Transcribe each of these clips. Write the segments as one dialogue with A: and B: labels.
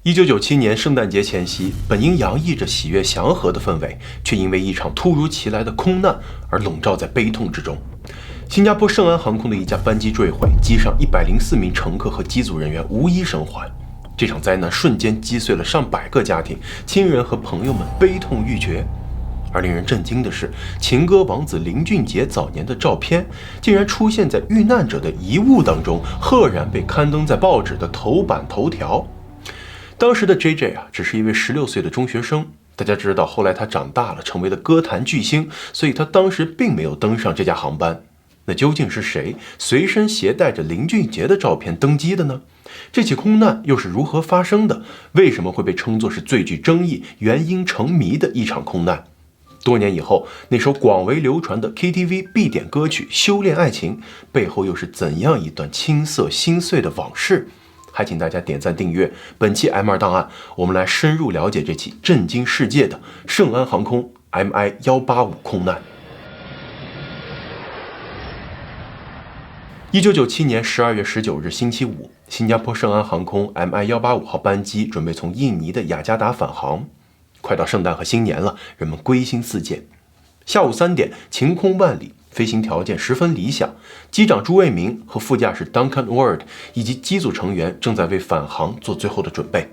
A: 1997年圣诞节前夕，本应洋溢着喜悦祥和的氛围，却因为一场突如其来的空难而笼罩在悲痛之中。新加坡圣安航空的一架班机坠毁，机上104名乘客和机组人员无一生还。这场灾难瞬间击碎了上百个家庭，亲人和朋友们悲痛欲绝。而令人震惊的是，情歌王子林俊杰早年的照片竟然出现在遇难者的遗物当中，赫然被刊登在报纸的头版头条。当时的 JJ 只是一位16岁的中学生。大家知道，后来他长大了，成为了歌坛巨星，所以他当时并没有登上这架航班。那究竟是谁随身携带着林俊杰的照片登机的呢？这起空难又是如何发生的？为什么会被称作是最具争议、原因成谜的一场空难？多年以后，那首广为流传的 KTV 必点歌曲《修炼爱情》背后又是怎样一段青涩心碎的往事？还请大家点赞订阅本期 M2 档案，我们来深入了解这起震惊世界的圣安航空 MI185 空难。1997年12月19日星期五，新加坡圣安航空 MI185 号班机准备从印尼的雅加达返航。快到圣诞和新年了，人们归心似箭。下午3点，晴空万里，飞行条件十分理想。机长朱卫明和副驾驶 Duncan Ward 以及机组成员正在为返航做最后的准备。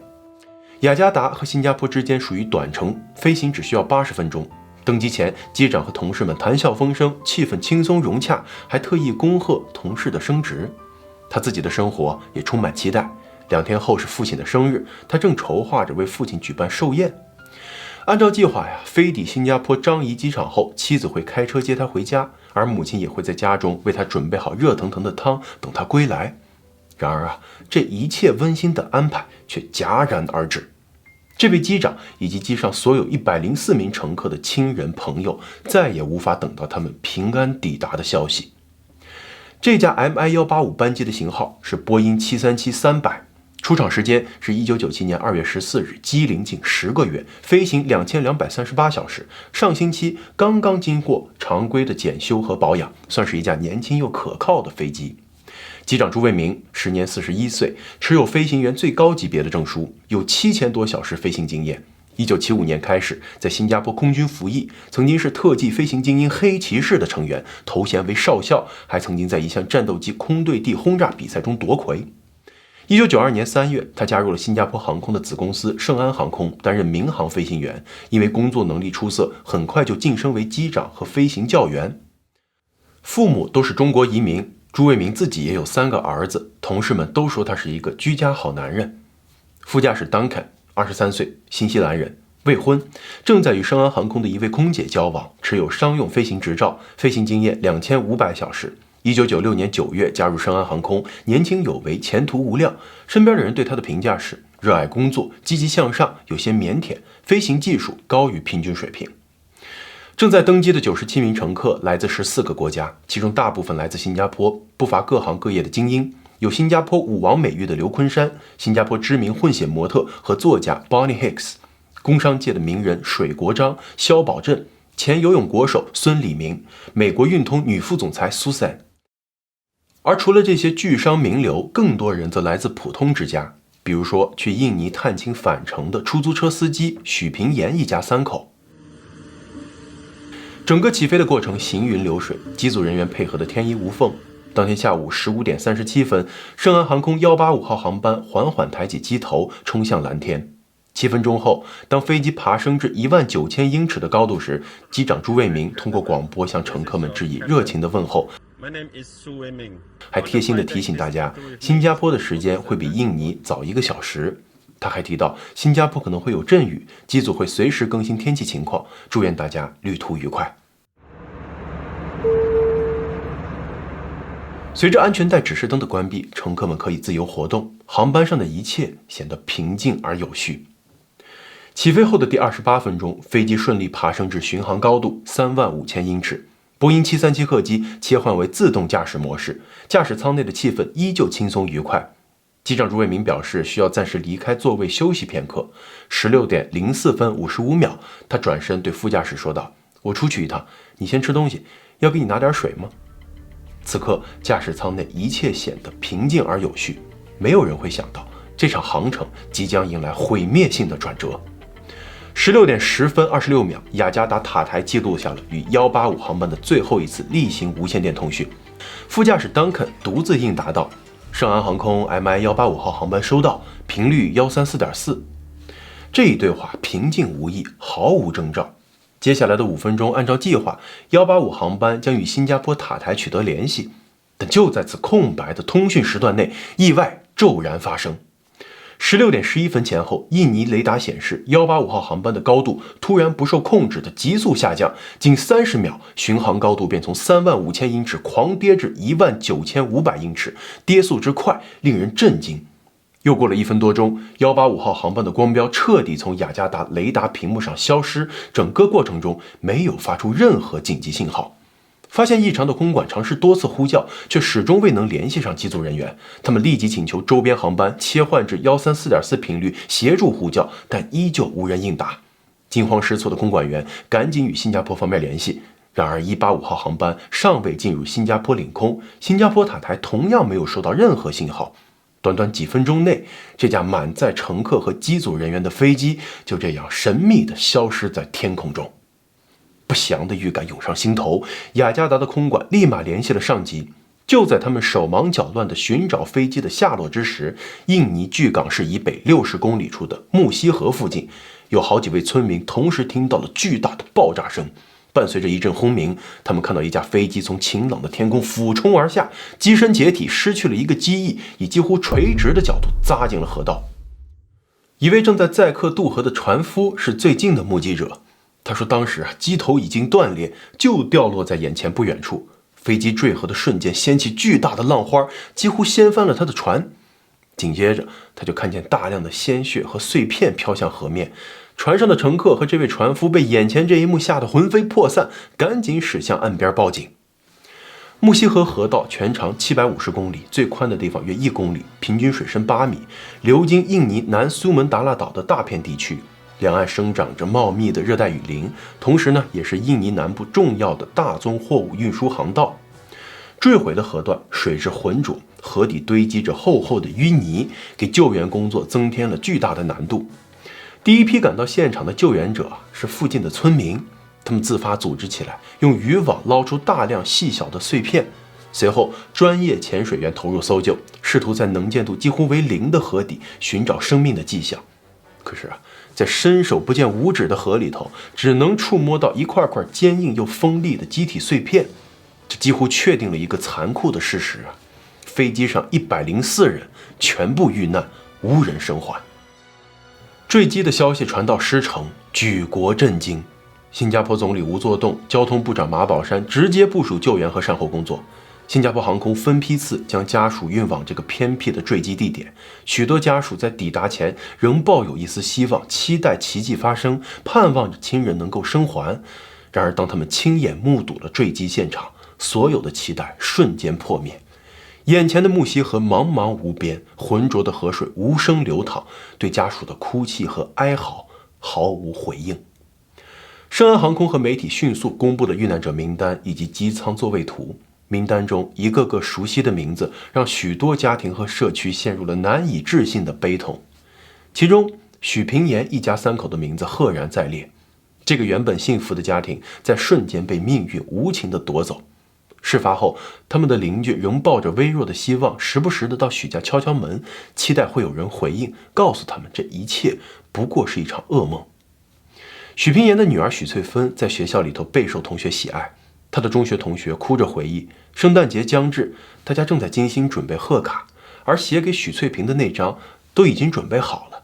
A: 雅加达和新加坡之间属于短程，飞行只需要80分钟。登机前，机长和同事们谈笑风生，气氛轻松融洽，还特意恭贺同事的升职。他自己的生活也充满期待。2天后是父亲的生日，他正筹划着为父亲举办寿宴。按照计划飞抵新加坡樟宜机场后，妻子会开车接他回家，而母亲也会在家中为他准备好热腾腾的汤，等他归来。然而这一切温馨的安排却戛然而止。这位机长以及机上所有104名乘客的亲人朋友再也无法等到他们平安抵达的消息。这架 MI185 班机的型号是波音737-300，出厂时间是1997年2月14日，机龄仅10个月，飞行2238小时，上星期刚刚经过常规的检修和保养，算是一架年轻又可靠的飞机。机长朱卫明时年41岁，持有飞行员最高级别的证书，有7000多小时飞行经验。1975年开始在新加坡空军服役，曾经是特技飞行精英黑骑士的成员，头衔为少校，还曾经在一项战斗机空对地轰炸比赛中夺魁。1992年3月，他加入了新加坡航空的子公司圣安航空，担任民航飞行员。因为工作能力出色，很快就晋升为机长和飞行教员。父母都是中国移民，朱卫明自己也有3个儿子，同事们都说他是一个居家好男人。副驾驶 Duncan 23岁，新西兰人，未婚，正在与圣安航空的一位空姐交往，持有商用飞行执照，飞行经验2500小时。1996年9月加入圣安航空，年轻有为，前途无量。身边的人对他的评价是热爱工作，积极向上，有些腼腆，飞行技术高于平均水平。正在登机的97名乘客来自14个国家，其中大部分来自新加坡，不乏各行各业的精英，有新加坡舞王美誉的刘昆山，新加坡知名混血模特和作家 Bonnie Hicks， 工商界的名人水国璋、萧宝振，前游泳国手孙礼明，美国运通女副总裁 Susan。而除了这些巨商名流，更多人则来自普通之家，比如说去印尼探亲返程的出租车司机许平岩一家3口。整个起飞的过程行云流水，机组人员配合的天衣无缝。当天下午15点37分，圣安航空185号航班缓缓抬起机头，冲向蓝天。7分钟后，当飞机爬升至19000英尺的高度时，机长朱卫明通过广播向乘客们致以热情的问候，还贴心地提醒大家，新加坡的时间会比印尼早1个小时。他还提到，新加坡可能会有阵雨，机组会随时更新天气情况，祝愿大家旅途愉快。随着安全带指示灯的关闭，乘客们可以自由活动，航班上的一切显得平静而有序。起飞后的第28分钟，飞机顺利爬升至巡航高度35000英尺。波音737客机切换为自动驾驶模式，驾驶舱内的气氛依旧轻松愉快。机长朱卫明表示需要暂时离开座位休息片刻。16点04分55秒，他转身对副驾驶说道：“我出去一趟，你先吃东西，要给你拿点水吗？”此刻，驾驶舱内一切显得平静而有序，没有人会想到这场航程即将迎来毁灭性的转折。16点10分26秒，雅加达塔台记录下了与185航班的最后一次例行无线电通讯。副驾驶 Duncan 独自应答道：“圣安航空 MI185号航班收到，频率134.4。”这一对话平静无益，毫无征兆。接下来的5分钟，按照计划，185航班将与新加坡塔台取得联系。但就在此空白的通讯时段内，意外骤然发生。16点11分前后，印尼雷达显示185号航班的高度突然不受控制的急速下降，仅30秒，巡航高度便从35000英尺狂跌至19500英尺，跌速之快令人震惊。又过了1分多钟，185号航班的光标彻底从雅加达雷达屏幕上消失，整个过程中没有发出任何紧急信号。发现异常的空管尝试多次呼叫，却始终未能联系上机组人员。他们立即请求周边航班切换至134.4频率协助呼叫，但依旧无人应答。惊慌失措的空管员赶紧与新加坡方面联系，然而185号航班尚未进入新加坡领空，新加坡塔台同样没有收到任何信号。短短几分钟内，这架满载乘客和机组人员的飞机就这样神秘地消失在天空中。不祥的预感涌上心头，雅加达的空管立马联系了上级。就在他们手忙脚乱地寻找飞机的下落之时，印尼巨港市以北60公里处的木樨河附近，有好几位村民同时听到了巨大的爆炸声。伴随着一阵轰鸣，他们看到一架飞机从晴朗的天空俯冲而下，机身解体，失去了一个机翼，以几乎垂直的角度扎进了河道。一位正在载客渡河的船夫是最近的目击者。他说当时机头已经断裂，就掉落在眼前不远处。飞机坠河的瞬间掀起巨大的浪花，几乎掀翻了他的船。紧接着他就看见大量的鲜血和碎片飘向河面，船上的乘客和这位船夫被眼前这一幕吓得魂飞魄散，赶紧驶向岸边报警。木樨河河道全长750公里，最宽的地方约1公里，平均水深8米，流经印尼南苏门答腊岛的大片地区。两岸生长着茂密的热带雨林，同时呢，也是印尼南部重要的大宗货物运输航道。坠毁的河段水质浑浊，河底堆积着厚厚的淤泥，给救援工作增添了巨大的难度。第一批赶到现场的救援者是附近的村民，他们自发组织起来，用渔网捞出大量细小的碎片。随后，专业潜水员投入搜救，试图在能见度几乎为0的河底寻找生命的迹象。可是在伸手不见五指的河里头，只能触摸到一块块坚硬又锋利的机体碎片。这几乎确定了一个残酷的事实飞机上104人全部遇难，无人生还。坠机的消息传到狮城，举国震惊。新加坡总理吴作栋、交通部长马宝山直接部署救援和善后工作。新加坡航空分批次将家属运往这个偏僻的坠机地点，许多家属在抵达前仍抱有一丝希望，期待奇迹发生，盼望着亲人能够生还。然而当他们亲眼目睹了坠机现场，所有的期待瞬间破灭。眼前的木樨河茫茫无边，浑浊的河水无声流淌，对家属的哭泣和哀嚎毫无回应。圣安航空和媒体迅速公布了遇难者名单以及机舱座位图。名单中一个个熟悉的名字，让许多家庭和社区陷入了难以置信的悲痛。其中，许平岩一家3口的名字赫然在列。这个原本幸福的家庭，在瞬间被命运无情地夺走。事发后，他们的邻居仍抱着微弱的希望，时不时地到许家敲敲门，期待会有人回应，告诉他们这一切不过是一场噩梦。许平岩的女儿许翠芬在学校里头备受同学喜爱。他的中学同学哭着回忆，圣诞节将至，大家正在精心准备贺卡，而写给许翠萍的那张都已经准备好了。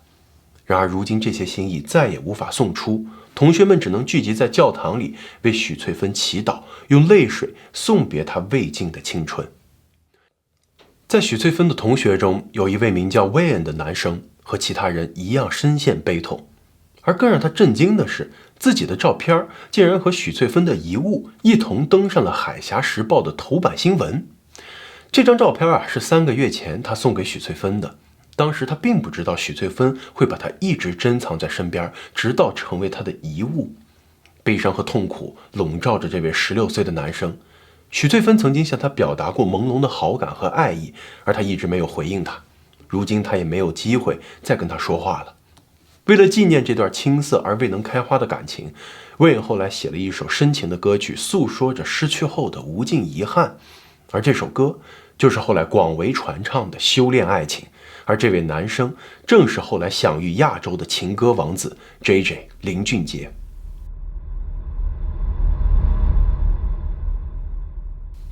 A: 然而如今这些心意再也无法送出，同学们只能聚集在教堂里为许翠芬祈祷，用泪水送别她未尽的青春。在许翠芬的同学中，有一位名叫威恩的男生，和其他人一样深陷悲痛。而更让他震惊的是，自己的照片竟然和许翠芬的遗物一同登上了《海峡时报》的头版新闻。这张照片是3个月前他送给许翠芬的，当时他并不知道许翠芬会把它一直珍藏在身边，直到成为他的遗物。悲伤和痛苦笼罩着这位16岁的男生。许翠芬曾经向他表达过朦胧的好感和爱意，而他一直没有回应他。如今他也没有机会再跟他说话了。为了纪念这段青涩而未能开花的感情，威廉后来写了一首深情的歌曲，诉说着失去后的无尽遗憾。而这首歌就是后来广为传唱的《修炼爱情》，而这位男生正是后来享誉亚洲的情歌王子 JJ 林俊杰。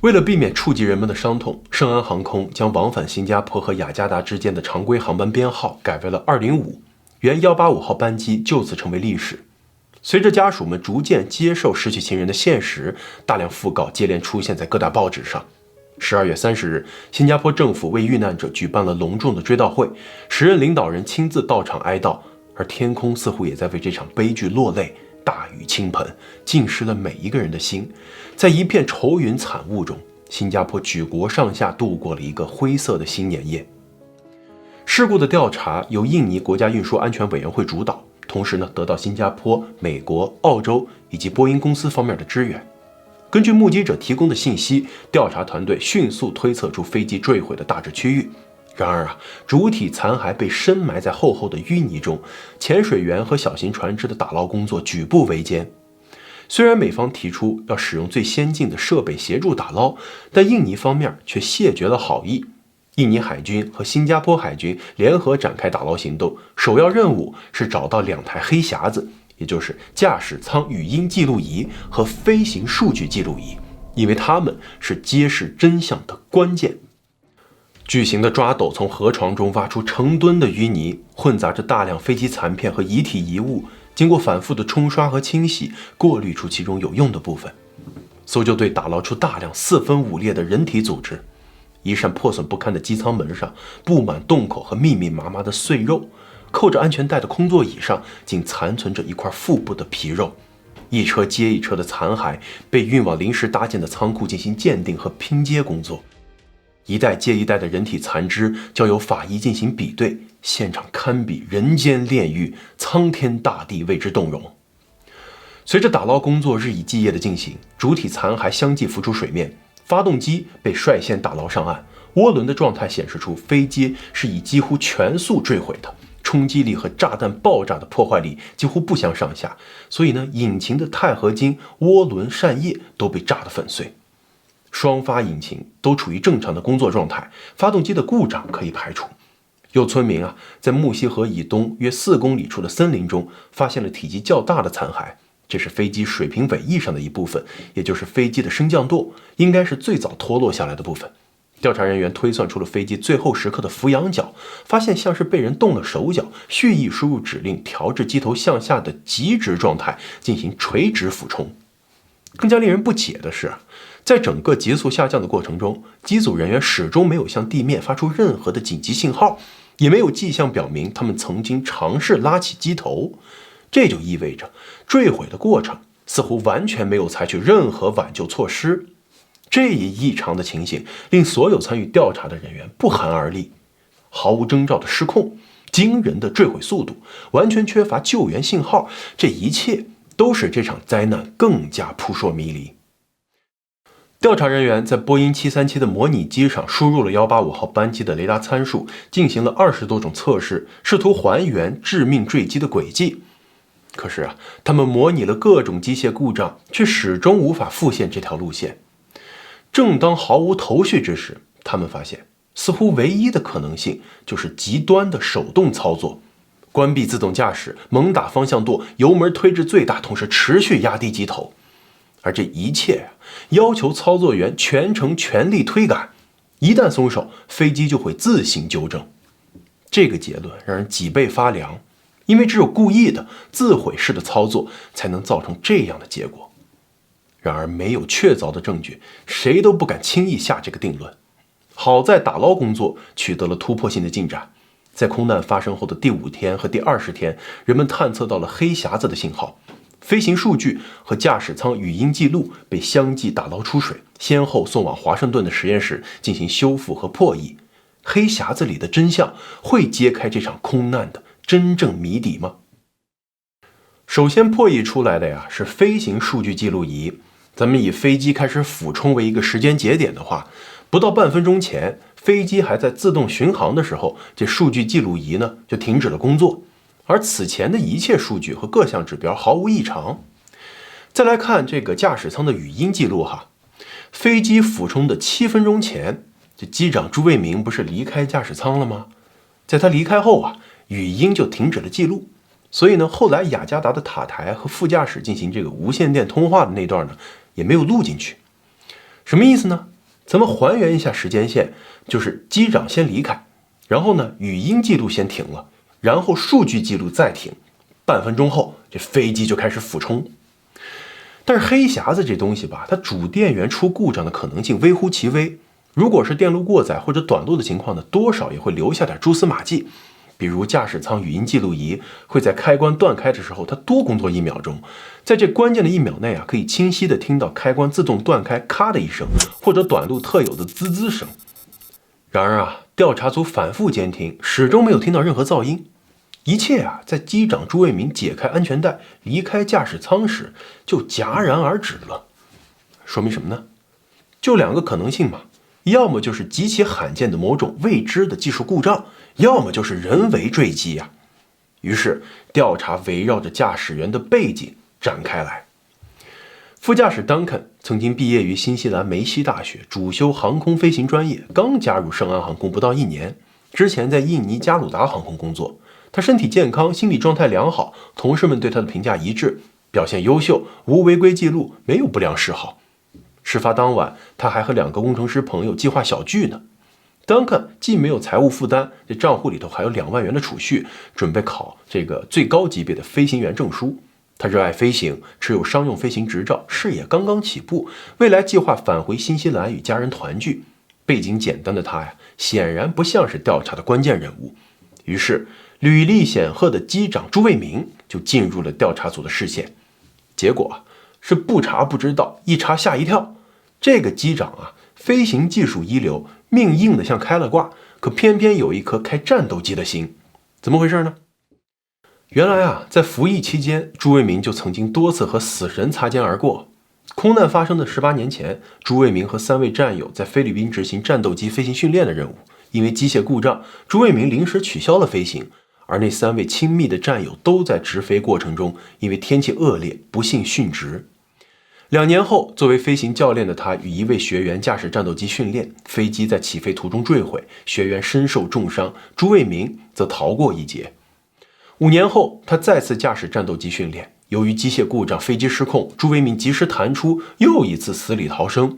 A: 为了避免触及人们的伤痛，圣安航空将往返新加坡和雅加达之间的常规航班编号改为了205，原185号班机就此成为历史。随着家属们逐渐接受失去亲人的现实，大量讣告接连出现在各大报纸上。12月30日，新加坡政府为遇难者举办了隆重的追悼会，10任领导人亲自到场哀悼，而天空似乎也在为这场悲剧落泪，大雨倾盆，浸湿了每一个人的心。在一片愁云惨雾中，新加坡举国上下度过了一个灰色的新年夜。事故的调查由印尼国家运输安全委员会主导，同时得到新加坡、美国、澳洲以及波音公司方面的支援。根据目击者提供的信息，调查团队迅速推测出飞机坠毁的大致区域。然而主体残骸被深埋在厚厚的淤泥中，潜水员和小型船只的打捞工作举步维艰。虽然美方提出要使用最先进的设备协助打捞，但印尼方面却谢绝了好意。印尼海军和新加坡海军联合展开打捞行动，首要任务是找到2台黑匣子，也就是驾驶舱语音记录仪和飞行数据记录仪，因为它们是揭示真相的关键。巨型的抓斗从河床中挖出成吨的淤泥，混杂着大量飞机残片和遗体遗物，经过反复的冲刷和清洗，过滤出其中有用的部分。搜救队打捞出大量4分5裂的人体组织，一扇破损不堪的机舱门上布满洞口和密密麻麻的碎肉，扣着安全带的空座椅上仅残存着一块腹部的皮肉。一车接一车的残骸被运往临时搭建的仓库进行鉴定和拼接工作，一代接一代的人体残肢交由法医进行比对，现场堪比人间炼狱，苍天大地为之动容。随着打捞工作日以继夜的进行，主体残骸相继浮出水面，发动机被率先打捞上岸，涡轮的状态显示出飞机是以几乎全速坠毁的，冲击力和炸弹爆炸的破坏力几乎不相上下，所以引擎的钛合金、涡轮、扇叶都被炸得粉碎。双发引擎都处于正常的工作状态，发动机的故障可以排除。有村民在木樨河以东约4公里处的森林中发现了体积较大的残骸，这是飞机水平尾翼上的一部分，也就是飞机的升降舵，应该是最早脱落下来的部分。调查人员推算出了飞机最后时刻的俯仰角，发现像是被人动了手脚，蓄意输入指令调至机头向下的极值状态，进行垂直俯冲。更加令人不解的是，在整个急速下降的过程中，机组人员始终没有向地面发出任何的紧急信号，也没有迹象表明他们曾经尝试拉起机头。这就意味着坠毁的过程似乎完全没有采取任何挽救措施。这一异常的情形令所有参与调查的人员不寒而栗，毫无征兆的失控，惊人的坠毁速度，完全缺乏救援信号，这一切都使这场灾难更加扑朔迷离。调查人员在波音737的模拟机上输入了185号班机的雷达参数，进行了20多种测试，试图还原致命坠机的轨迹。可是他们模拟了各种机械故障，却始终无法复现这条路线。正当毫无头绪之时，他们发现似乎唯一的可能性就是极端的手动操作，关闭自动驾驶，猛打方向舵，油门推至最大，同时持续压低机头。而这一切要求操作员全程全力推杆，一旦松手，飞机就会自行纠正。这个结论让人脊背发凉，因为只有故意的自毁式的操作才能造成这样的结果。然而没有确凿的证据，谁都不敢轻易下这个定论。好在打捞工作取得了突破性的进展，在空难发生后的第5天和第20天，人们探测到了黑匣子的信号，飞行数据和驾驶舱语音记录被相继打捞出水，先后送往华盛顿的实验室进行修复和破译。黑匣子里的真相会揭开这场空难的真正谜底吗？首先破译出来的是飞行数据记录仪。咱们以飞机开始俯冲为一个时间节点的话，不到半分钟前，飞机还在自动巡航的时候，这数据记录仪呢就停止了工作，而此前的一切数据和各项指标毫无异常。再来看这个驾驶舱的语音记录哈，飞机俯冲的7分钟前，这机长朱卫明不是离开驾驶舱了吗？在他离开后啊，语音就停止了记录。所以呢，后来雅加达的塔台和副驾驶进行这个无线电通话的那段呢，也没有录进去。什么意思呢？咱们还原一下时间线，就是机长先离开，然后呢，语音记录先停了，然后数据记录再停，半分钟后，这飞机就开始俯冲。但是黑匣子这东西吧，它主电源出故障的可能性微乎其微。如果是电路过载或者短路的情况呢，多少也会留下点蛛丝马迹。比如驾驶舱语音记录仪会在开关断开的时候，它多工作1秒钟，在这关键的1秒内啊，可以清晰的听到开关自动断开咔的一声，或者短路特有的滋滋声。然而啊，调查组反复监听，始终没有听到任何噪音。一切啊，在机长朱卫明解开安全带离开驾驶舱时就戛然而止了。说明什么呢？就2个可能性嘛，要么就是极其罕见的某种未知的技术故障，要么就是人为坠机呀。于是调查围绕着驾驶员的背景展开来。副驾驶 Duncan 曾经毕业于新西兰梅西大学，主修航空飞行专业，刚加入圣安航空不到1年，之前在印尼加鲁达航空工作。他身体健康，心理状态良好，同事们对他的评价一致，表现优秀，无违规记录，没有不良嗜好。事发当晚，他还和2个工程师朋友计划小聚呢。Duncan 既没有财务负担，这账户里头还有2万元的储蓄，准备考这个最高级别的飞行员证书。他热爱飞行，持有商用飞行执照，事业刚刚起步，未来计划返回新西兰与家人团聚。背景简单的他呀，显然不像是调查的关键人物。于是履历显赫的机长朱卫明就进入了调查组的视线。结果是不查不知道，一查吓一跳。这个机长啊，飞行技术一流，命硬的像开了挂，可偏偏有一颗开战斗机的心。怎么回事呢？原来啊，在服役期间，朱卫明就曾经多次和死神擦肩而过。空难发生的18年前，朱卫明和3位战友在菲律宾执行战斗机飞行训练的任务，因为机械故障，朱卫明临时取消了飞行，而那3位亲密的战友都在直飞过程中因为天气恶劣不幸殉职。2年后，作为飞行教练的他与一位学员驾驶战斗机训练，飞机在起飞途中坠毁，学员身受重伤，朱卫明则逃过一劫。5年后，他再次驾驶战斗机训练，由于机械故障，飞机失控，朱卫明及时弹出，又一次死里逃生。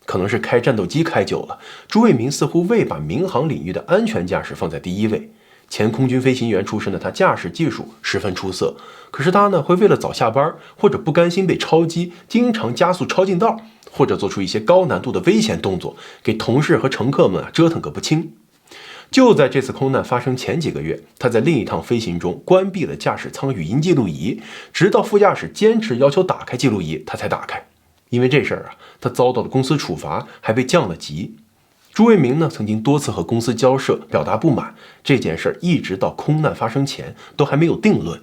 A: 可能是开战斗机开久了，朱卫明似乎未把民航领域的安全驾驶放在第一位。前空军飞行员出身的他，驾驶技术十分出色，可是他呢，会为了早下班，或者不甘心被超机，经常加速超近道，或者做出一些高难度的危险动作，给同事和乘客们折腾个不清。就在这次空难发生前几个月，他在另一趟飞行中关闭了驾驶舱语音记录仪，直到副驾驶坚持要求打开记录仪，他才打开。因为这事儿啊，他遭到了公司处罚，还被降了级。朱卫明呢，曾经多次和公司交涉，表达不满。这件事一直到空难发生前都还没有定论。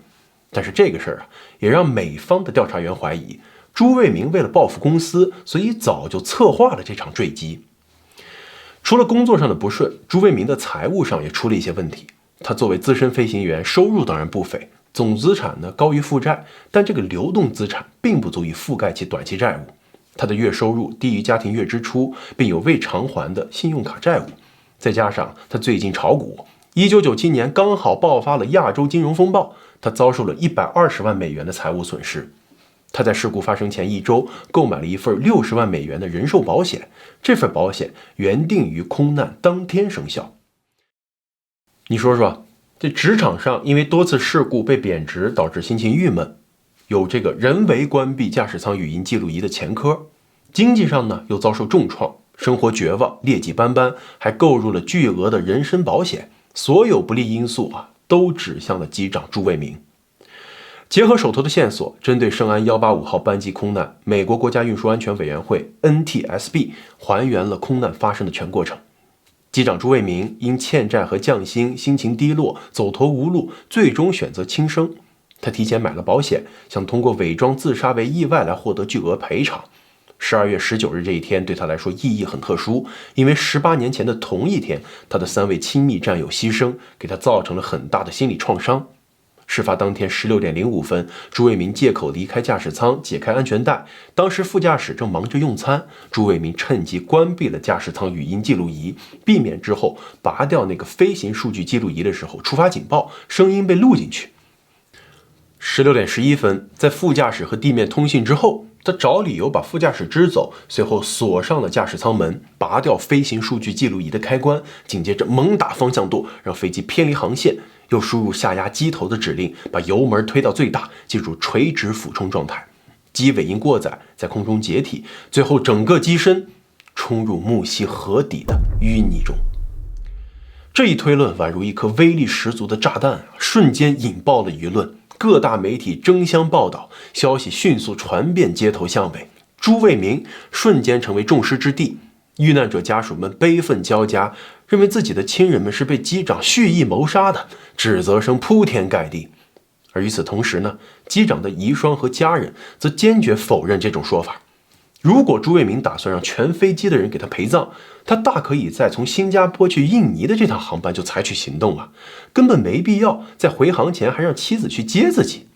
A: 但是这个事儿啊，也让美方的调查员怀疑，朱卫明为了报复公司，所以早就策划了这场坠机。除了工作上的不顺，朱卫明的财务上也出了一些问题。他作为资深飞行员，收入当然不菲，总资产呢高于负债，但这个流动资产并不足以覆盖其短期债务。他的月收入低于家庭月支出，并有未偿还的信用卡债务，再加上他最近炒股，1997年刚好爆发了亚洲金融风暴，他遭受了120万美元的财务损失。他在事故发生前1周购买了一份60万美元的人寿保险，这份保险原定于空难当天生效。你说说，这职场上因为多次事故被贬值，导致心情郁闷，有这个人为关闭驾驶舱语音记录仪的前科，经济上呢又遭受重创，生活绝望，劣迹斑斑，还购入了巨额的人身保险，所有不利因素啊都指向了机长朱卫明。结合手头的线索，针对圣安185号班机空难，美国国家运输安全委员会 NTSB 还原了空难发生的全过程。机长朱卫明因欠债和降薪，心情低落，走投无路，最终选择轻生。他提前买了保险，想通过伪装自杀为意外来获得巨额赔偿。12月19日这一天对他来说意义很特殊，因为18年前的同一天，他的3位亲密战友牺牲，给他造成了很大的心理创伤。事发当天16点05分，朱卫民借口离开驾驶舱，解开安全带。当时副驾驶正忙着用餐，朱卫民趁机关闭了驾驶舱语音记录仪，避免之后拔掉那个飞行数据记录仪的时候触发警报，声音被录进去。16点11分，在副驾驶和地面通信之后，他找理由把副驾驶支走，随后锁上了驾驶舱门，拔掉飞行数据记录仪的开关，紧接着猛打方向舵，让飞机偏离航线，又输入下压机头的指令，把油门推到最大，进入垂直俯冲状态。机尾因过载在空中解体，最后整个机身冲入木溪河底的淤泥中。这一推论宛如一颗威力十足的炸弹，瞬间引爆了舆论。各大媒体争相报道，消息迅速传遍街头巷尾，朱卫民瞬间成为众矢之的。遇难者家属们悲愤交加，认为自己的亲人们是被机长蓄意谋杀的，指责声铺天盖地。而与此同时呢，机长的遗孀和家人则坚决否认这种说法。如果朱卫民打算让全飞机的人给他陪葬，他大可以在从新加坡去印尼的这趟航班就采取行动啊，根本没必要在回航前还让妻子去接自己。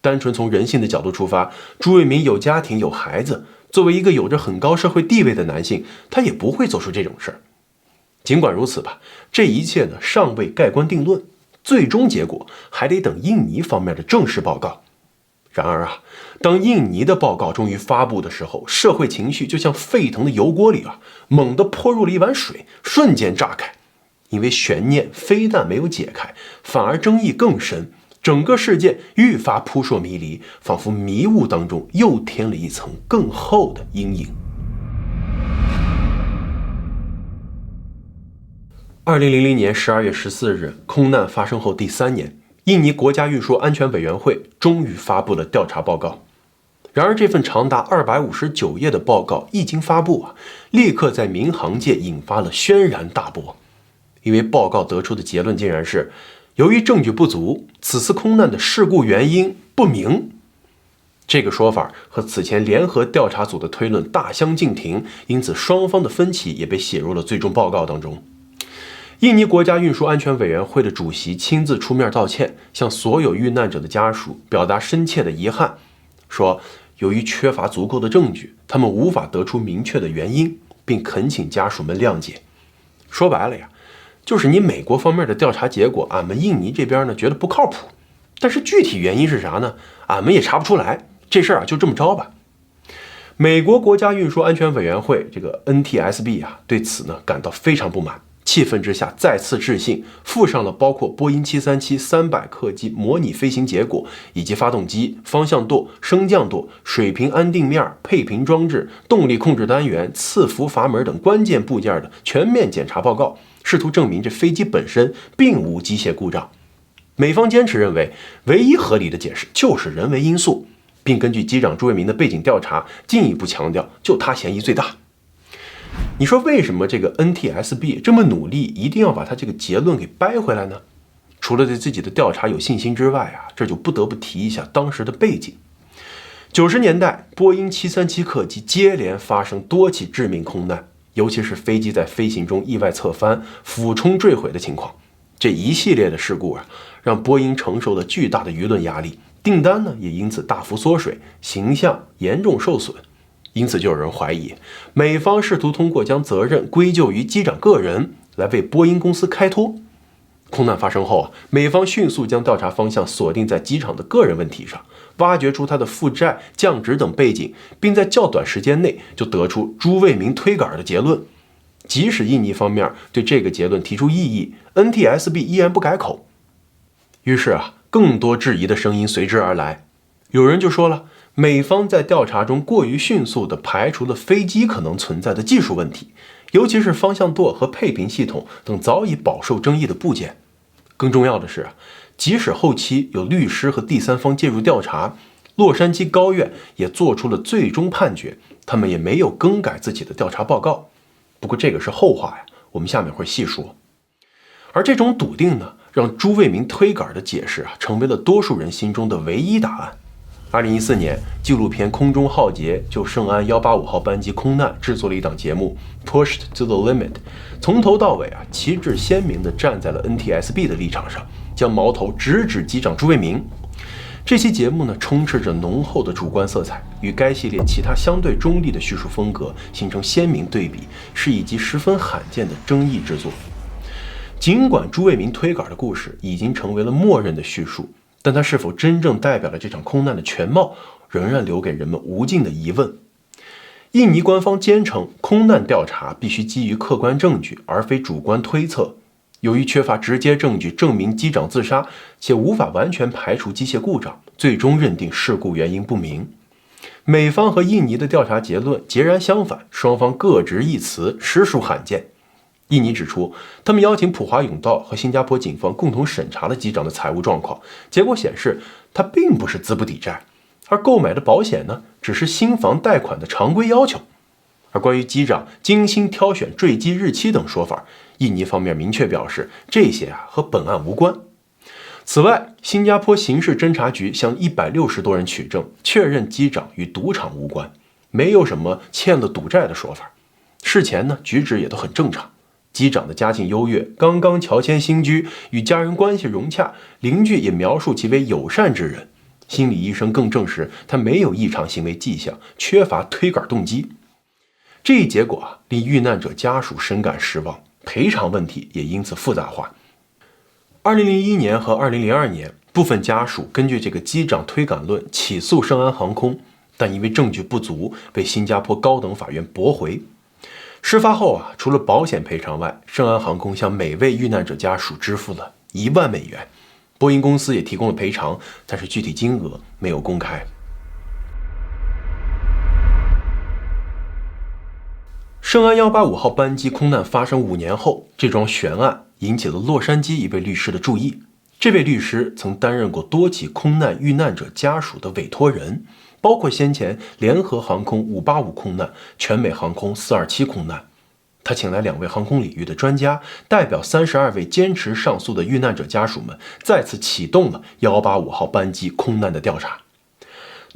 A: 单纯从人性的角度出发，朱卫民有家庭有孩子，作为一个有着很高社会地位的男性，他也不会做出这种事儿。尽管如此吧，这一切呢尚未盖棺定论，最终结果还得等印尼方面的正式报告。然而啊，当印尼的报告终于发布的时候，社会情绪就像沸腾的油锅里猛地泼入了一碗水，瞬间炸开。因为悬念非但没有解开，反而争议更深，整个事件愈发扑朔迷离，仿佛迷雾当中又添了一层更厚的阴影。2000年12月14日，空难发生后第3年，印尼国家运输安全委员会终于发布了调查报告。然而这份长达259页的报告一经发布立刻在民航界引发了轩然大波。因为报告得出的结论竟然是，由于证据不足，此次空难的事故原因不明。这个说法和此前联合调查组的推论大相径庭，因此双方的分歧也被写入了最终报告当中。印尼国家运输安全委员会的主席亲自出面道歉，向所有遇难者的家属表达深切的遗憾，说由于缺乏足够的证据，他们无法得出明确的原因，并恳请家属们谅解。说白了呀，就是你美国方面的调查结果，俺们印尼这边呢觉得不靠谱，但是具体原因是啥呢？俺们也查不出来，这事儿就这么着吧。美国国家运输安全委员会这个 NTSB 对此呢感到非常不满。气愤之下再次致信，附上了包括波音737 300客机模拟飞行结果，以及发动机、方向舵、升降舵、水平安定面、配平装置、动力控制单元、次扶阀门等关键部件的全面检查报告，试图证明这飞机本身并无机械故障。美方坚持认为，唯一合理的解释就是人为因素，并根据机长朱卫民的背景调查，进一步强调就他嫌疑最大。你说为什么这个 NTSB 这么努力，一定要把他这个结论给掰回来呢？除了对自己的调查有信心之外这就不得不提一下当时的背景。90年代，波音737客机接连发生多起致命空难，尤其是飞机在飞行中意外侧翻、俯冲坠毁的情况。这一系列的事故让波音承受了巨大的舆论压力，订单呢也因此大幅缩水，形象严重受损。因此就有人怀疑，美方试图通过将责任归咎于机长个人来为波音公司开脱。空难发生后美方迅速将调查方向锁定在机场的个人问题上，挖掘出他的负债、降职等背景，并在较短时间内就得出朱卫民推杆的结论。即使印尼方面对这个结论提出异议， NTSB 依然不改口。于是更多质疑的声音随之而来。有人就说了，美方在调查中过于迅速地排除了飞机可能存在的技术问题，尤其是方向舵和配平系统等早已饱受争议的部件。更重要的是，即使后期有律师和第三方介入调查，洛杉矶高院也做出了最终判决，他们也没有更改自己的调查报告。不过这个是后话我们下面会细说。而这种笃定呢，让朱卫民推杆的解释成为了多数人心中的唯一答案。2014年，纪录片《空中浩劫》就圣安185号班机空难制作了一档节目 Pushed to the Limit， 从头到尾旗帜鲜明地站在了 NTSB 的立场上，将矛头直指机长朱卫明。这期节目呢，充斥着浓厚的主观色彩，与该系列其他相对中立的叙述风格形成鲜明对比，是一集十分罕见的争议之作。尽管朱卫明推杆的故事已经成为了默认的叙述，但它是否真正代表了这场空难的全貌，仍然留给人们无尽的疑问。印尼官方坚称，空难调查必须基于客观证据，而非主观推测。由于缺乏直接证据证明机长自杀，且无法完全排除机械故障，最终认定事故原因不明。美方和印尼的调查结论截然相反，双方各执一词，实属罕见。印尼指出，他们邀请普华永道和新加坡警方共同审查了机长的财务状况，结果显示他并不是资不抵债，而购买的保险呢，只是新房贷款的常规要求。而关于机长精心挑选坠机日期等说法，印尼方面明确表示，这些和本案无关。此外，新加坡刑事侦查局向160多人取证，确认机长与赌场无关，没有什么欠了赌债的说法。事前呢，举止也都很正常。机长的家境优越，刚刚乔迁新居，与家人关系融洽，邻居也描述其为友善之人。心理医生更证实他没有异常行为迹象，缺乏推杆动机。这一结果令遇难者家属深感失望，赔偿问题也因此复杂化。2001年和2002年，部分家属根据这个机长推杆论起诉圣安航空，但因为证据不足，被新加坡高等法院驳回。事发后除了保险赔偿外，圣安航空向每位遇难者家属支付了1万美元，波音公司也提供了赔偿，但是具体金额没有公开。圣安185号班机空难发生5年后，这桩悬案引起了洛杉矶一位律师的注意。这位律师曾担任过多起空难遇难者家属的委托人，包括先前联合航空585空难、全美航空427空难。他请来2位航空领域的专家，代表32位坚持上诉的遇难者家属们，再次启动了185号班机空难的调查。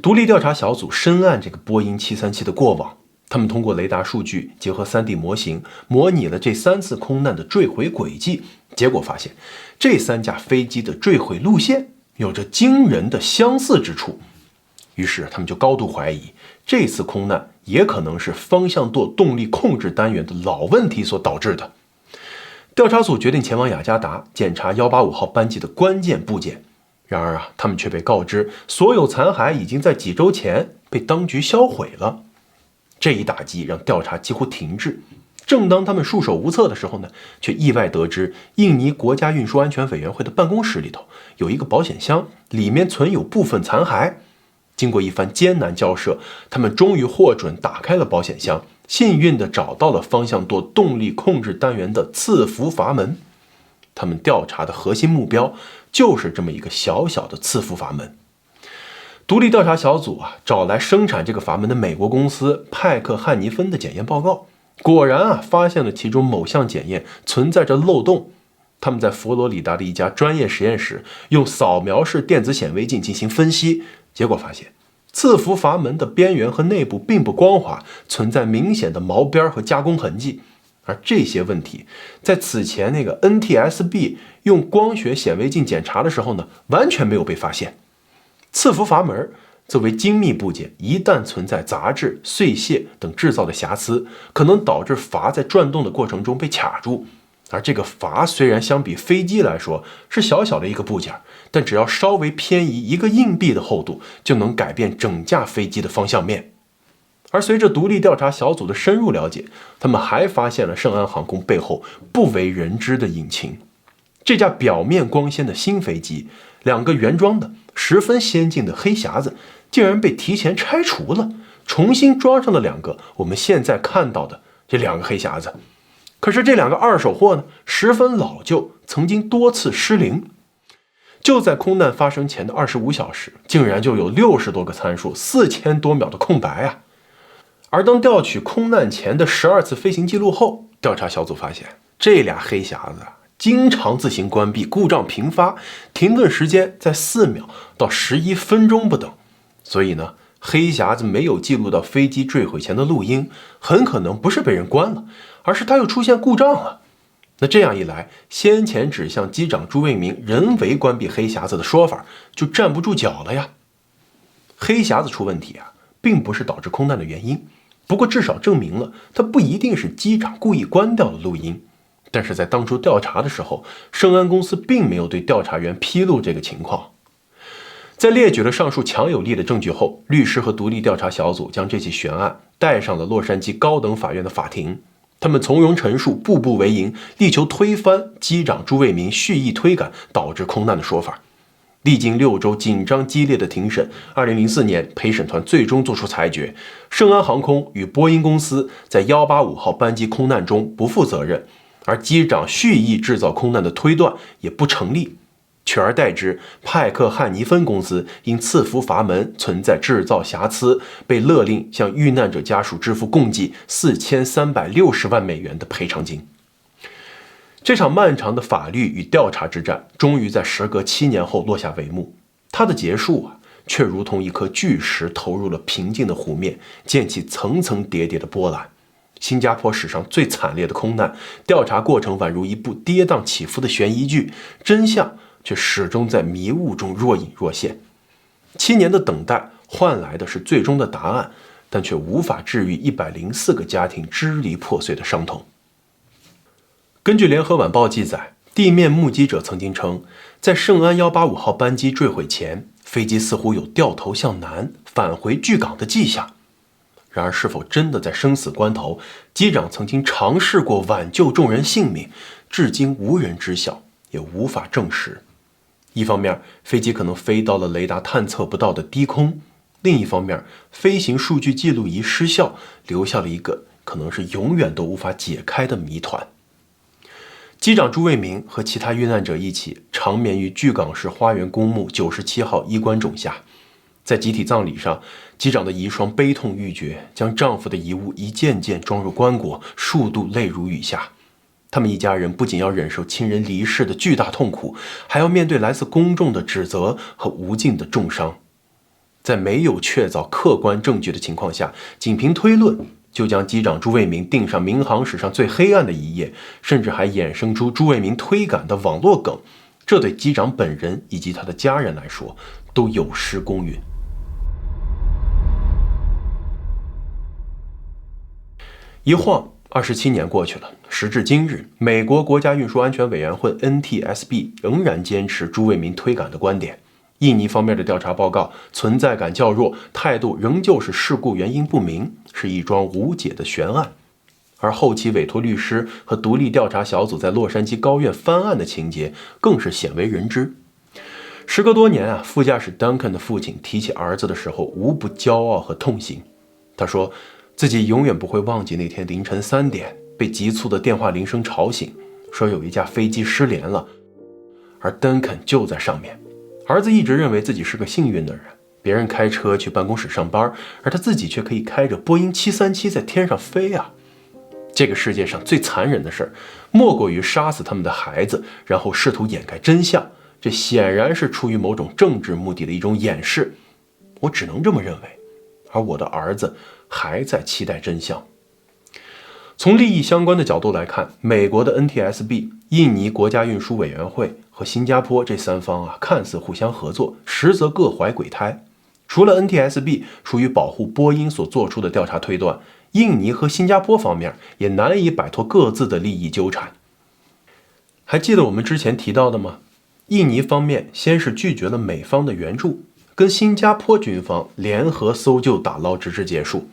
A: 独立调查小组深谙这个波音737的过往，他们通过雷达数据结合 3D 模型，模拟了这3次空难的坠毁轨迹，结果发现这3架飞机的坠毁路线有着惊人的相似之处。于是他们就高度怀疑，这次空难也可能是方向舵动力控制单元的老问题所导致的。调查组决定前往雅加达检查185号班机的关键部件，然而他们却被告知，所有残骸已经在几周前被当局销毁了。这一打击让调查几乎停滞。正当他们束手无策的时候呢，却意外得知印尼国家运输安全委员会的办公室里头有一个保险箱，里面存有部分残骸。经过一番艰难交涉，他们终于获准打开了保险箱，幸运地找到了方向舵动力控制单元的伺服阀门。他们调查的核心目标就是这么一个小小的伺服阀门。独立调查小组找来生产这个阀门的美国公司派克汉尼芬的检验报告，果然发现了其中某项检验存在着漏洞。他们在佛罗里达的一家专业实验室用扫描式电子显微镜进行分析，结果发现伺服阀门的边缘和内部并不光滑，存在明显的毛边和加工痕迹。而这些问题在此前那个 NTSB 用光学显微镜检查的时候呢，完全没有被发现。伺服阀门作为精密部件，一旦存在杂质、碎屑等制造的瑕疵，可能导致阀在转动的过程中被卡住。而这个阀虽然相比飞机来说是小小的一个部件，但只要稍微偏移一个硬币的厚度，就能改变整架飞机的方向面。而随着独立调查小组的深入了解，他们还发现了圣安航空背后不为人知的隐情。这架表面光鲜的新飞机，2个原装的十分先进的黑匣子竟然被提前拆除了，重新装上了2个我们现在看到的这2个黑匣子。可是这2个二手货呢，十分老旧，曾经多次失灵。就在空难发生前的25小时，竟然就有60多个参数，4000多秒的空白而当调取空难前的12次飞行记录后，调查小组发现这俩黑匣子经常自行关闭，故障频发，停顿时间在4秒到11分钟不等。所以呢，黑匣子没有记录到飞机坠毁前的录音，很可能不是被人关了，而是它又出现故障了。那这样一来，先前指向机长朱卫民人为关闭黑匣子的说法就站不住脚了呀。黑匣子出问题啊，并不是导致空难的原因，不过至少证明了它不一定是机长故意关掉了录音。但是在当初调查的时候，圣安公司并没有对调查员披露这个情况。在列举了上述强有力的证据后，律师和独立调查小组将这起悬案带上了洛杉矶高等法院的法庭。他们从容陈述步步为营，力求推翻机长朱卫民蓄意推赶导致空难的说法。历经6周紧张激烈的庭审，2004年陪审团最终作出裁决，圣安航空与波音公司在185号班机空难中不负责任，而机长蓄意制造空难的推断也不成立。取而代之，派克汉尼芬公司因赐福阀门存在制造瑕疵，被勒令向遇难者家属支付共计4360万美元的赔偿金。这场漫长的法律与调查之战，终于在时隔7年后落下帷幕。它的结束却如同一颗巨石投入了平静的湖面，溅起层层叠叠的波澜。新加坡史上最惨烈的空难，调查过程宛如一部跌宕起伏的悬疑剧，真相却始终在迷雾中若隐若现。7年的等待换来的是最终的答案，但却无法治愈104个家庭支离破碎的伤痛。根据联合晚报记载，地面目击者曾经称，在圣安185号班机坠毁前，飞机似乎有掉头向南返回巨港的迹象。然而，是否真的在生死关头，机长曾经尝试过挽救众人性命，至今无人知晓，也无法证实。一方面，飞机可能飞到了雷达探测不到的低空；另一方面，飞行数据记录仪失效，留下了一个可能是永远都无法解开的谜团。机长朱卫民和其他遇难者一起长眠于巨港市花园公墓97号衣冠冢下。在集体葬礼上，机长的遗孀悲痛欲绝，将丈夫的遗物一件件装入棺椁，数度泪如雨下。他们一家人不仅要忍受亲人离世的巨大痛苦，还要面对来自公众的指责和无尽的重伤。在没有确凿客观证据的情况下，仅凭推论就将机长朱卫民钉上民航史上最黑暗的一页，甚至还衍生出朱卫民推赶的网络梗，这对机长本人以及他的家人来说都有失公允。一晃27年过去了，时至今日，美国国家运输安全委员会 NTSB 仍然坚持朱卫民推赶的观点。印尼方面的调查报告存在感较弱，态度仍旧是事故原因不明，是一桩无解的悬案。而后期委托律师和独立调查小组在洛杉矶高院翻案的情节更是鲜为人知。时隔多年副驾驶 Duncan 的父亲提起儿子的时候，无不骄傲和痛心。他说自己永远不会忘记那天凌晨3点被急促的电话铃声吵醒，说有一架飞机失联了，而 Duncan 就在上面。儿子一直认为自己是个幸运的人，别人开车去办公室上班，而他自己却可以开着波音737在天上飞啊！这个世界上最残忍的事儿，莫过于杀死他们的孩子，然后试图掩盖真相。这显然是出于某种政治目的的一种掩饰，我只能这么认为。而我的儿子还在期待真相。从利益相关的角度来看，美国的 NTSB、印尼国家运输委员会和新加坡这3方看似互相合作，实则各怀鬼胎。除了 NTSB 出于保护波音所做出的调查推断，印尼和新加坡方面也难以摆脱各自的利益纠缠。还记得我们之前提到的吗？印尼方面先是拒绝了美方的援助，跟新加坡军方联合搜救打捞直至结束，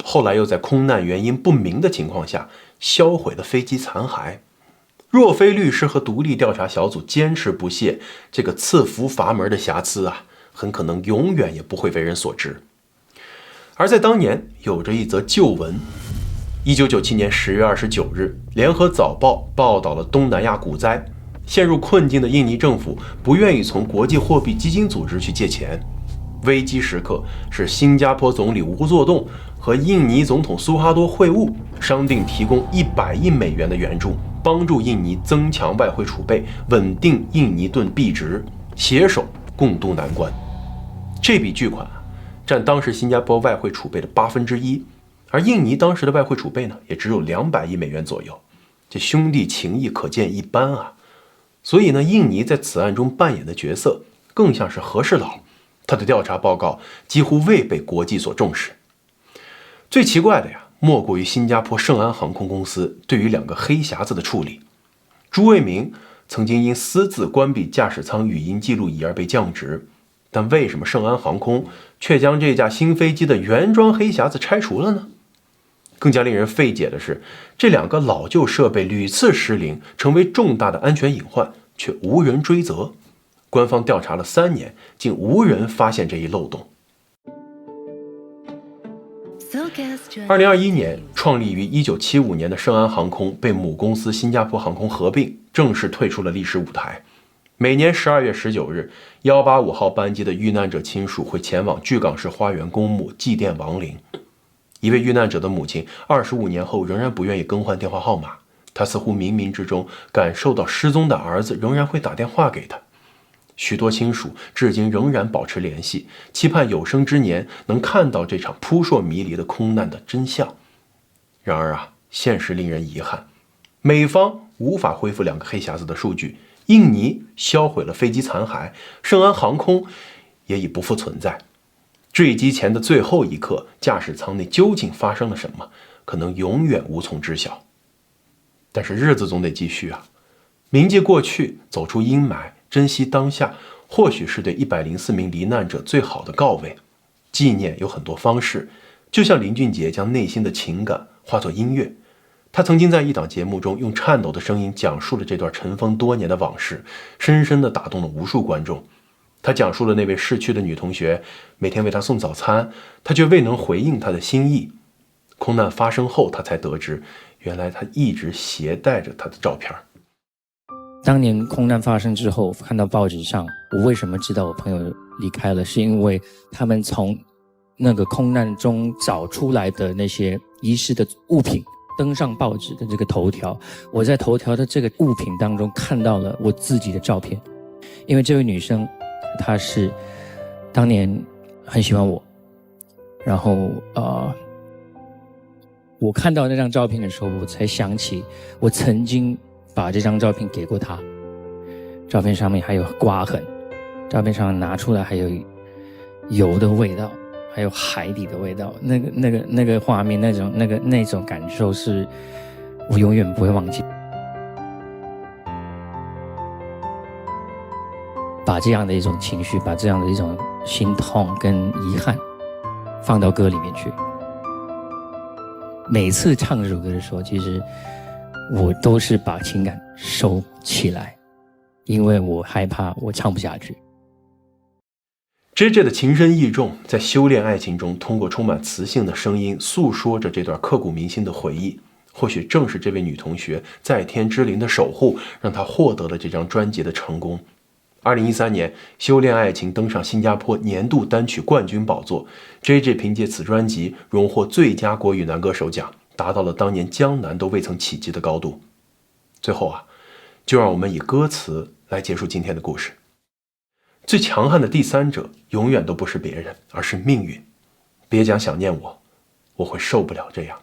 A: 后来又在空难原因不明的情况下销毁了飞机残骸。若非律师和独立调查小组坚持不懈，这个赐福阀门的瑕疵很可能永远也不会为人所知。而在当年有着一则旧闻。1997年10月29日，联合早报报道了东南亚股灾，陷入困境的印尼政府不愿意从国际货币基金组织去借钱。危机时刻是新加坡总理吴作栋和印尼总统苏哈多会晤，商定提供100亿美元的援助，帮助印尼增强外汇储备，稳定印尼盾币值，携手共度难关。这笔巨款占当时新加坡外汇储备的1/8，而印尼当时的外汇储备呢，也只有200亿美元左右。这兄弟情谊可见一斑啊！所以呢，印尼在此案中扮演的角色更像是和事佬，他的调查报告几乎未被国际所重视。最奇怪的呀，莫过于新加坡圣安航空公司对于2个黑匣子的处理。朱卫明曾经因私自关闭驾驶舱语音记录仪而被降职，但为什么圣安航空却将这架新飞机的原装黑匣子拆除了呢？更加令人费解的是，这2个老旧设备屡次失灵，成为重大的安全隐患，却无人追责。官方调查了3年，竟无人发现这一漏洞。2021年，创立于1975年的圣安航空被母公司新加坡航空合并，正式退出了历史舞台。每年12月19日，185号班机的遇难者亲属会前往巨港市花园公墓祭奠亡灵。一位遇难者的母亲25年后仍然不愿意更换电话号码，她似乎冥冥之中感受到失踪的儿子仍然会打电话给她。许多亲属至今仍然保持联系，期盼有生之年能看到这场扑朔迷离的空难的真相。然而啊，现实令人遗憾，美方无法恢复2个黑匣子的数据，印尼销毁了飞机残骸，圣安航空也已不复存在。坠机前的最后一刻，驾驶舱内究竟发生了什么，可能永远无从知晓。但是日子总得继续啊，铭记过去，走出阴霾，珍惜当下，或许是对104名罹难者最好的告慰。纪念有很多方式，就像林俊杰将内心的情感化作音乐。他曾经在一档节目中用颤抖的声音讲述了这段尘封多年的往事，深深地打动了无数观众。他讲述了那位逝去的女同学每天为他送早餐，他却未能回应他的心意。空难发生后，他才得知，原来他一直携带着他的照片。
B: 当年空难发生之后，看到报纸上，我为什么知道我朋友离开了，是因为他们从那个空难中找出来的那些遗失的物品登上报纸的这个头条。我在头条的这个物品当中看到了我自己的照片，因为这位女生她是当年很喜欢我，然后我看到那张照片的时候，我才想起我曾经把这张照片给过她。照片上面还有刮痕，照片上拿出来还有油的味道，还有海底的味道，那个画面，那种感受是我永远不会忘记。把这样的一种情绪，把这样的一种心痛跟遗憾放到歌里面去。每次唱这首歌的时候，其实我都是把情感收起来，因为我害怕我唱不下去。
A: JJ 的情深意重，在修炼爱情中，通过充满磁性的声音诉说着这段刻骨铭心的回忆。或许正是这位女同学在天之灵的守护，让她获得了这张专辑的成功。2013年，《修炼爱情》登上新加坡年度单曲冠军宝座。JJ 凭借此专辑荣获最佳国语男歌手奖，达到了当年江南都未曾企及的高度。最后啊，就让我们以歌词来结束今天的故事。最强悍的第三者永远都不是别人，而是命运。别讲想念我，我会受不了这样。